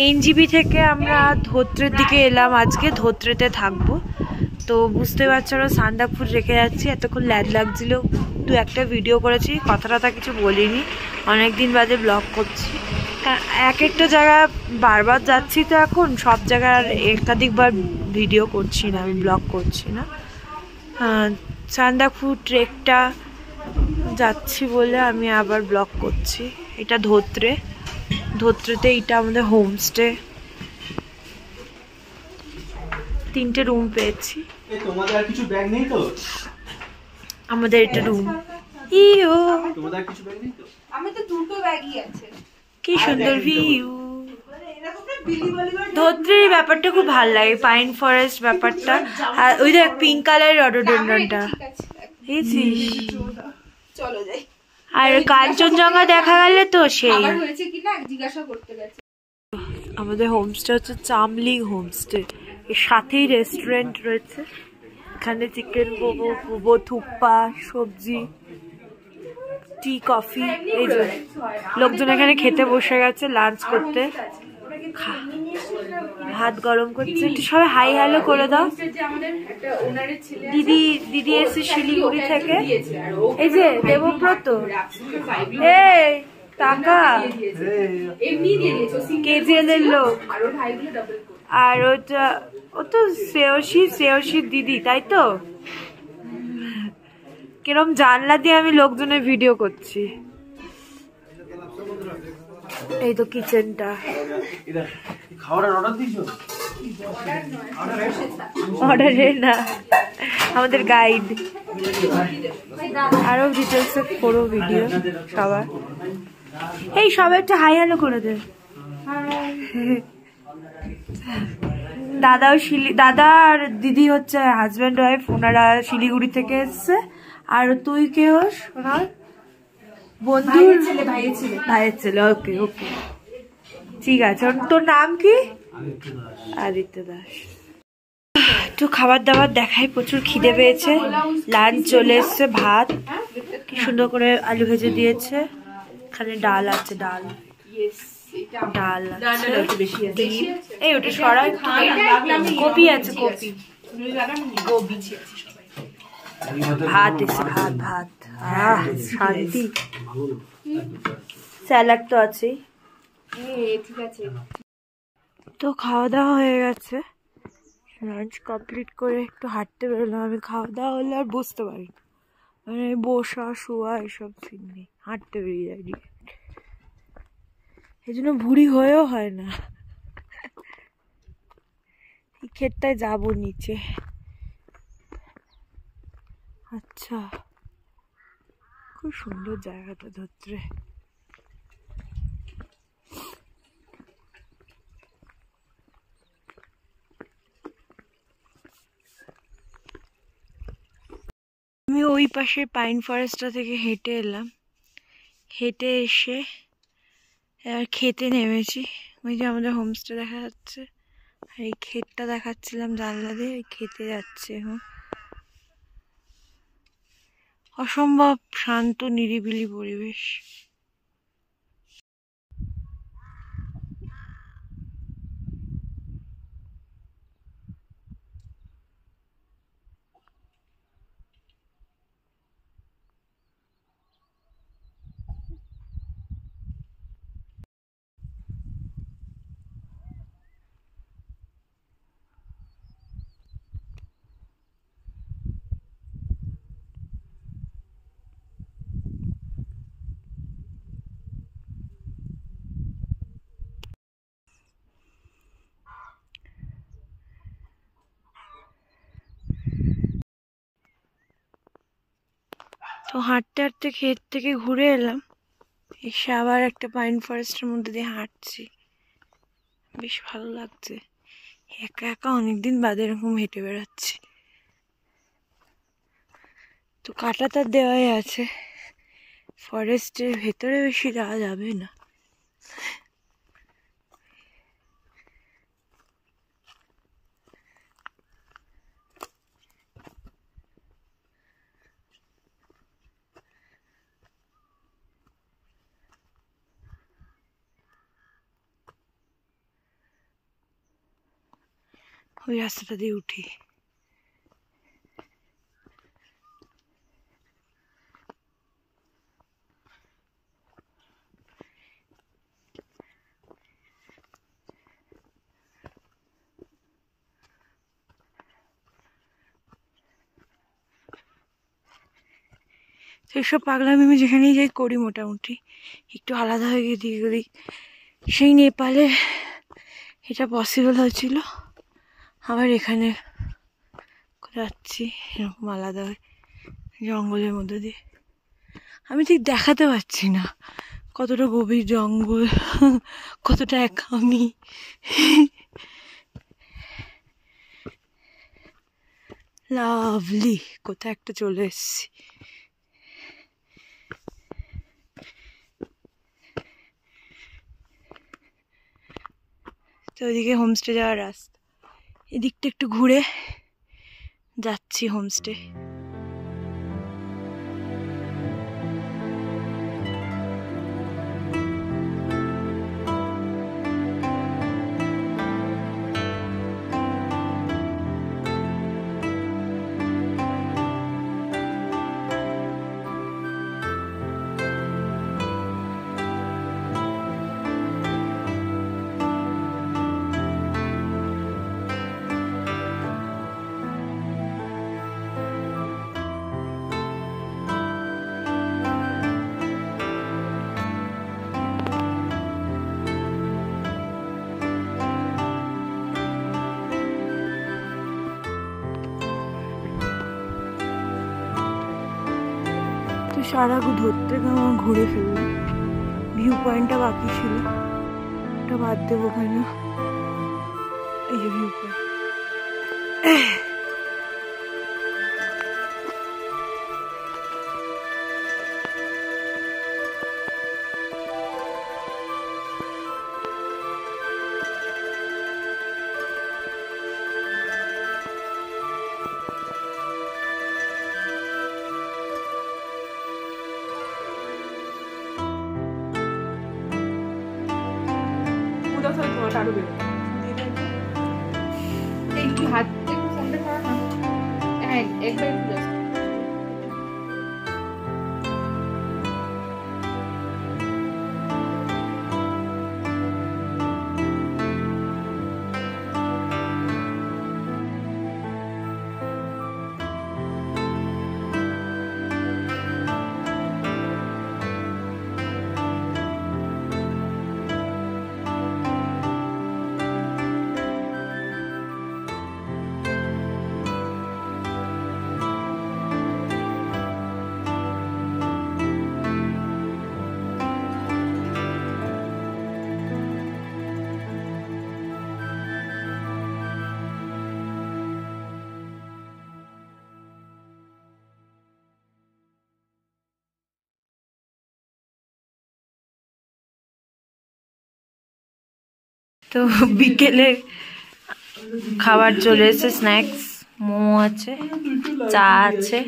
NGB থেকে আমরা ধোত্রের দিকে এলাম, আজকে ধোত্রেতে থাকবো। তো বুঝতে পারছো না, সান্দাকফু রেখে যাচ্ছি। এতক্ষণ ল্যাদ লাগছিল, দু একটা ভিডিও করেছি, কথা কিছু বলিনি, অনেকদিন বাদে ব্লগ করছি। এক একটা জায়গা বারবার যাচ্ছি, তো এখন সব জায়গার একাধিকবার ভিডিও করছি না, আমি ব্লগ করছি না। সান্দাকফু ট্রেকটা যাচ্ছি বলে আমি আবার ব্লগ করছি। এটা ধোত্রেতে এটা আমাদের হোমস্টে, 3টে রুম পেয়েছি। তোমাদের আর কিছু ব্যাগ নেই তো? আমাদের এটা রুম। তোমাদের কিছু ব্যাগ নেই তো? আমি তো দুটো ব্যাগই আছে। কি সুন্দর ভিউ। ধোত্রের ব্যাপারটা খুব ভালো লাগে, পাইন ফরেস্ট ব্যাপারটা। আর ওই দেখ পিঙ্ক কালারের রডোডেন্ড্রনটা, বুঝেছিস? চলো যাই। আর কাঞ্চনজঙ্ঘা দেখা গেলে তো সেই। হয়েছে কিনা জিজ্ঞাসা করতে গেছে। আমাদের হোমস্টে হচ্ছে চামলিং হোমস্টে, এর সাথেই রেস্টুরেন্ট রয়েছে। এখানে চিকেন মোমো, থুপ্পা, সবজি, টি, কফি। এই যে লোকজন এখানে খেতে বসে গেছে লাঞ্চ করতে। ভাত গরম করছে, একটু সবাই হাই হ্যালো করে দাও। দিদি এসে শিলিগুড়ি থেকে। এই যে দেবব্রত, এই টাকা কেজিএল এর লোক। আর ওটা ও তো শ্রেয়সীর দিদি, তাই তো? কিরম জানলা দিয়ে আমি লোকজনের ভিডিও করছি। এই তো কিচেনটা। অর্ডারে না, আমাদের গাইড। আরো ডিটেলসে করো ভিডিও সবার। এই সবাই একটা হাই হ্যালো করে দে। দাদা আর দিদি হচ্ছে হাজব্যান্ড ওয়াইফ, ওনারা শিলিগুড়ি থেকে এসছে। আর তুই কে হোস? ওনার বন্ধুর ভাইয়ের ছেলে। ওকে ওকে, ঠিক আছে। তোর নাম কি? আদিত্য দাস। একটু খাবার দাবার দেখাই, প্রচুর খিদে পেয়েছে। লাঞ্চ চলে এসছে, ভাত কি সুন্দর করে আলু ভেজে দিয়েছে। এখানে ডাল আছে, ডাল আছে, এই ওটা সরাই, কপি আছে, কপি, ভাত এসে, ভাত শান্তি। স্যালাড তো আছেই। ঠিক আছে। তো খাওয়া দাওয়া হয়ে গেছে, লাঞ্চ কমপ্লিট করে একটু হাঁটতে বেরোলাম। আমি খাওয়া দাওয়া হলে আর বুঝতে পারি না, মানে বসা শোয়া এসব ঠিক নেই, হাঁটতে বেরিয়ে যাই। এই জন্য ভুঁড়ি হয়েও হয় না। এই ক্ষেতটায় যাবো নিচে। আচ্ছা, খুব সুন্দর জায়গাটা ধোত্রে। আমি ওই পাশে পাইন ফরেস্টটা থেকে হেঁটে এলাম, হেঁটে এসে এবার খেতে নেমেছি। ওই যে আমাদের হোমস্টে দেখা যাচ্ছে, আর এই ক্ষেতটা দেখাচ্ছিলাম জানলা দিয়ে, খেতে যাচ্ছে এখন। অসম্ভব শান্ত নিরিবিলি পরিবেশ। তো হাঁটতে হাঁটতে ক্ষেত থেকে ঘুরে এলাম, এসে আবার একটা পাইন ফরেস্টের মধ্যে দিয়ে হাঁটছি। বেশ ভালো লাগছে, একা একা অনেকদিন বাদে এরকম হেঁটে বেড়াচ্ছি। তো কাঁটা তার দেওয়াই আছে, ফরেস্টের ভেতরে বেশি যাওয়া যাবে না। ওই রাস্তাটা দিয়ে উঠি। সেসব পাগলামি আমি যেখানেই যাই করি মোটামুটি, একটু আলাদা হয়ে গিয়ে দিকে ওদিক। সেই নেপালে এটা পসিবল হয়েছিল, আবার এখানে যাচ্ছি এরকম আলাদা হয়ে জঙ্গলের মধ্যে দিয়ে। আমি ঠিক দেখাতে পারছি না কতটা গভীর জঙ্গল, কতটা একা আমি। লাভলি, কোথায় একটা চলে এসেছি। তো ওইদিকে হোমস্টে যাওয়ার রাস্তা, এদিকটা একটু ঘুরে যাচ্ছি হোমস্টে। তো সারা ধরতে আমার ঘুরে ফেললাম, ভিউ পয়েন্টটা বাকি ছিল, ওটা বাদ দেবো ওখানে। এই যে ভিউ পয়েন্ট, একটু হাত একটু ফোনটা ধরো না। হ্যাঁ একবার একটু just। তো বিকেলে খাবার চলে এসেছে, স্ন্যাক্স, মোমো আছে, চা আছে,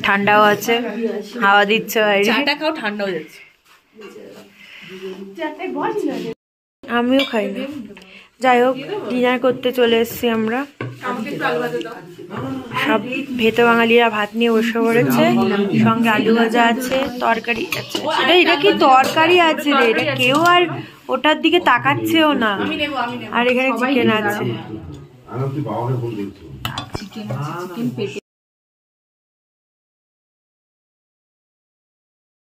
ঠান্ডাও আছে, হাওয়া দিচ্ছে বাইরে। চাটা খাও, ঠান্ডা হয়ে যাচ্ছে। আমিও খাই না। যাই হোক, ডিনার করতে চলে এসেছি আমরা। সব ভেতো বাঙালিরা ভাত নিয়ে বসে পড়েছে, সঙ্গে আলু ভাজা আছে, তরকারি আছে। এটা কি তরকারি আছে রে, এটা কেউ আর ওটার দিকে তাকাচ্ছেও না। আর এখানে চিকেন আছে, চিকেন পেঁপে